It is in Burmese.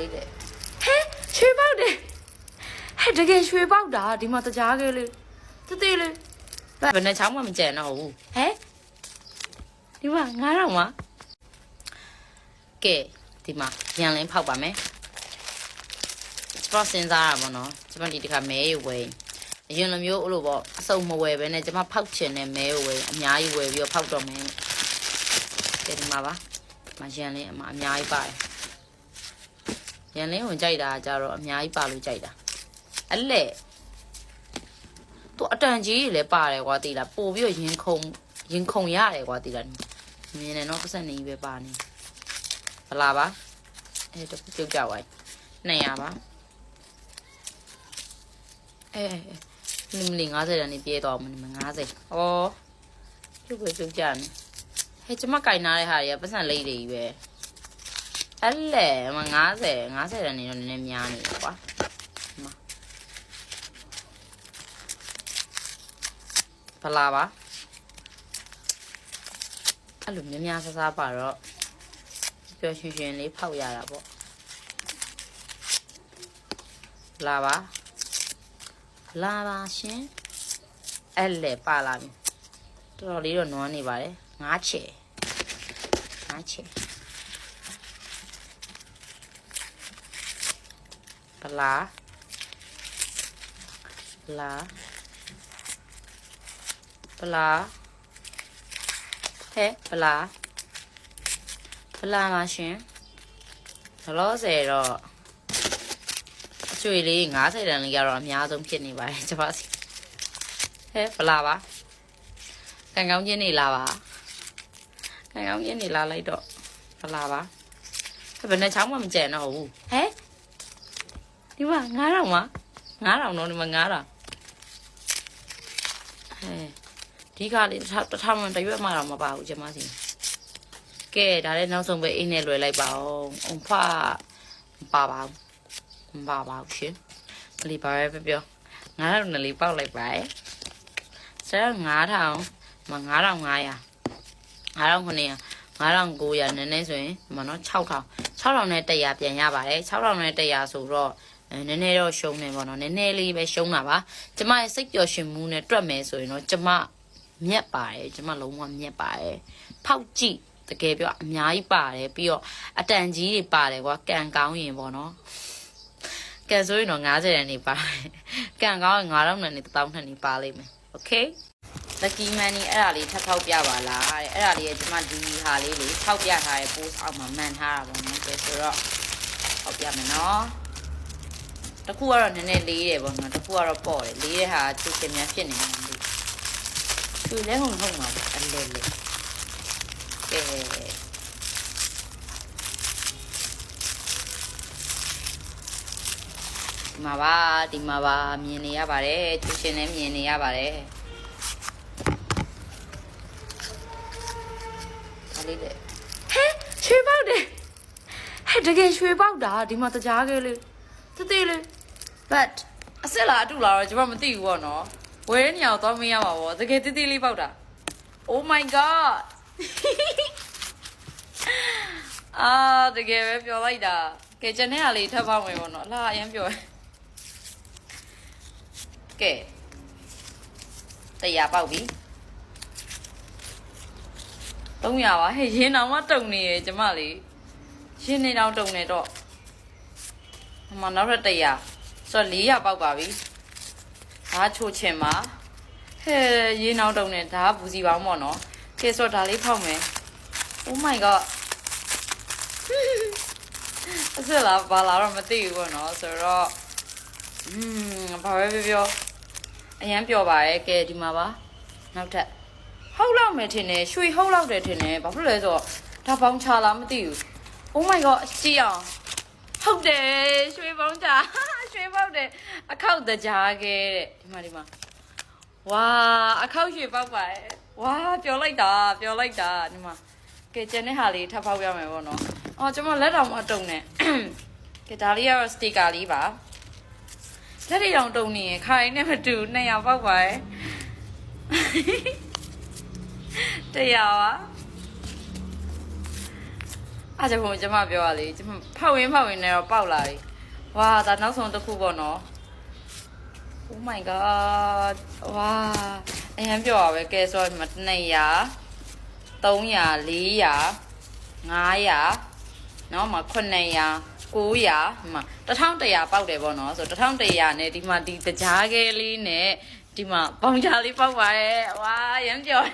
လေးတဲ့ဟဲရွှေပေါက်တယ်ဟဲတကယ်ရွှေပေါက်တာဒီမှာတကြားကလေးတေးလေးဘယ်နဲ့ချောင်းမှမကြံတော့ဘူးဟဲဒီမှာ9000မှာကဲဒီမှာရန်လင်းဖောက်ပါမယ်ကျွန်တော်စဉ်းစားရပါတော့ကျွန်တော်ဒီတစ်ခါမဲရွယ်ဝယ်အရင်လိုမျိုးအဲ့လိုပေါ့အစုံမဝယ်ပဲနဲ့ကျွန်မဖောက်ချင်တဲ့မဲရွယ်အများကြီးဝယ်ပြီးတော့ဖောက်တော့မယ်ကဲဒီမှာပါမရန်လင်းအများကြီးပါတယ်ရန်လင်းဝင်ကြိုက်တာကြတော့အများကြီးပါလို့ကြိုက်တာအဲ့လေသူအတန်ကြီးလည်းပါတယ်ကွာတိလားပို့ပြီးတော့ရင်ခုန်ရတယ်ကွာတိလားမြင်နေတော့ပတ်စံနေပဲပါနေဗလားပါအဲ့တော့ပြုတ်ကြပါ200ပါလီ50တန်းနေပြေးတော့မင်း50ဩပြုတ်ကြနေဟဲ့ကျမကင်နာတဲ့ဟာတွေကပတ်စံလေးတွေကြီးပဲအဲ့လေမ50တန်းနေတော့နည်းနည်းများနေတယ်ကွာဗလားပါအဲ့လိုများဆဆပါတော့ပျော်ရွှင်ရွှင်လေးဖောက်ရတာပေါ့လာပါရှင်အဲ့လေပါလာပြီတော်တော်လေးတော့နွမ်းနေပါတယ်5ချေဗလားဟဲဗလားပါရှင်လောဆယ်တော့အကျွေလေး50တန်းလေးကတော့အများဆုံးဖြစ်နေပါတယ်ကျမစီဟဲဗလားပါကန်ကောင်းချင်းနေလာပါကန်ကောင်းချင်းနေလာလိုက်တော့ဗလားပါဘယ်နဲ့ချောင်းမှမကြံတော့ဘူးဟဲဒီမှာ9000မှာ9000တော့ဒီမှာ9000ဒီကားလေးတစ်ထောင်တရွက်မှတော့မပါဘူးကျမစီကဲဒါလည်းနောက်ဆုံးပဲအိမ်နဲ့လွယ်လိုက်ပါအောင်ဖမပါဘူးရှင်ကလေးပါပဲပြော9000နဲ့လေးပေါက်လိုက်ပါဆရာ9000မ9500 9900 9900နည်းနည်းဆိုရင်ဒီမှာနော်6000နဲ့100ပြန်ရပါတယ်6000နဲ့100ဆိုတော့နည်းနည်းတော့ရှုံးနေပါတော့နည်းနည်းလေးပဲရှုံးတာပါကျမရဲ့စိတ်ပျော်ရွှင်မှုနဲ့တွက်မယ်ဆိုရင်တော့ကျမမြက်ပါတယ်ကျမလုံးဝမြက်ပါတယ်ဖောက်ကြည့်တကယ်ပြောအများကြီးပါတယ်ပြီးတော့အတန်ကြီးတွေပါတယ်ကွာကန်ကောင်းရင်ပေါ့နော်ကန်ဆိုရင်တော့50တန်းနေပါတယ်ကန်ကောင်းရင်9000နဲ့1000နဲ့ပါလိမ့်မယ်โอเคlucky money အဲ့ဒါလေးထပ်ထောက်ပြပါလားအဲ့ဒါလေးကကျမဒီဟာလေးလေးထောက်ပြထားတဲ့ post အောက်မှာမှန်ထားတာပေါ့နော်ကဲဆိုတော့ထောက်ပြမယ်နော်တခုကတော့နည်းနည်းလေးတယ်ပေါ့နော်တခုကတော့ပေါ့တယ်လေးတဲ့ဟာသူ့ခင်များဖြစ်နေတယ်သူလည်းဟုတ်မှာပေါ့အဲ့လေကဲဒီမှာပါမြင်နေရပါတယ်သူရှင်လည်းမြင်နေရပါတယ်ဒါလေးတဲ့ဟဲရွှေပေါက်တယ်ဟဲတကယ်ရွှေပေါက်တာဒီမှာတကြားကလေးတေးလေး but အစ်စ်လားအတူလားတော့ကျွန်မမသိဘူးပေါ့နော်ဝယ်တဲ့နေရာကိုသွားမရပါဘူးတကယ်တေးလေးပေါက်တာ oh my god တကယ်ပဲပျော်လိုက်တာကဲကျန်တဲ့ဟာလေးထပ်ပေါက်မယ်ပေါ့နော်လာအရင်ပျော်ကဲ100ပေါက်ပြီ300ပါဟဲ့ရင်တောင်မှတုံနေရကျမလေးရင်နေတောင်တုံနေတော့ဒီမှာနောက်ထပ်100ဆိုတော့400ပေါက်ပါပြီဒါချိုချင်ပါဟဲ့ရင်နောက်တုံနေဒါကဘူးစီပေါင်းပေါ့နော်ကဲဆိုတော့ဒါလေးဖောက်မယ် oh my god အစ်စ်လားဘာလာတော့မသိဘူးပေါ့နော်ဆိုတော့ဘာပဲပြောအရန်ပျော်ပါရဲ့ကဲဒီမှာပါနောက်ထပ်ဟုတ်လောက်မယ်ထင်တယ်ရွှေဟုတ်လောက်တယ်ထင်တယ်ဘာဖြစ်လဲဆိုတော့ဒါပေါင်းချလားမသိဘူး oh my god ကြည့်အောင်ဟုတ်တယ်ရွှေပေါင်းချရွှေပေါက်တယ်အခောက်တကြားခဲ့တဲ့ဒီမှာဝါအခောက်ရွှေပေါက်ပါရဲ့ဝါပျော်လိုက်တာဒီမှာကဲကျန်တဲ့ဟာလေးထပ်ဖောက်ရမယ်ပေါ့နော်အော်ကျွန်မလက်တော်မတုံနဲ့ကဲဒါလေးကတော့စတစ်ကာလေးပါလက်တွေတောင်တုံနေရင်ခိုင်နဲ့မတူ200ပေါက်ပါရဲ့100ပါ အားကြောင့်ကျွန်မပြောရလေကျွန်မဖောက်ဝင်နေတော့ပေါက်လာပြီဝါဒါနောက်ဆုံးတစ်ခုပေါ့နော် Oh my god ဝါအရင်ပြောရပဲကဲဆိုတော့200 300 400 500နော်မှာ900 900မှာ1100ပေါက်တယ်ပေါ့နော်ဆို1100နဲ့ဒီမှာဒီတကြားကဲလေးနဲ့ဒီမှာပေါင်ချာလေးပေါက်ပါရဲ့ဝါရမ်းကြော်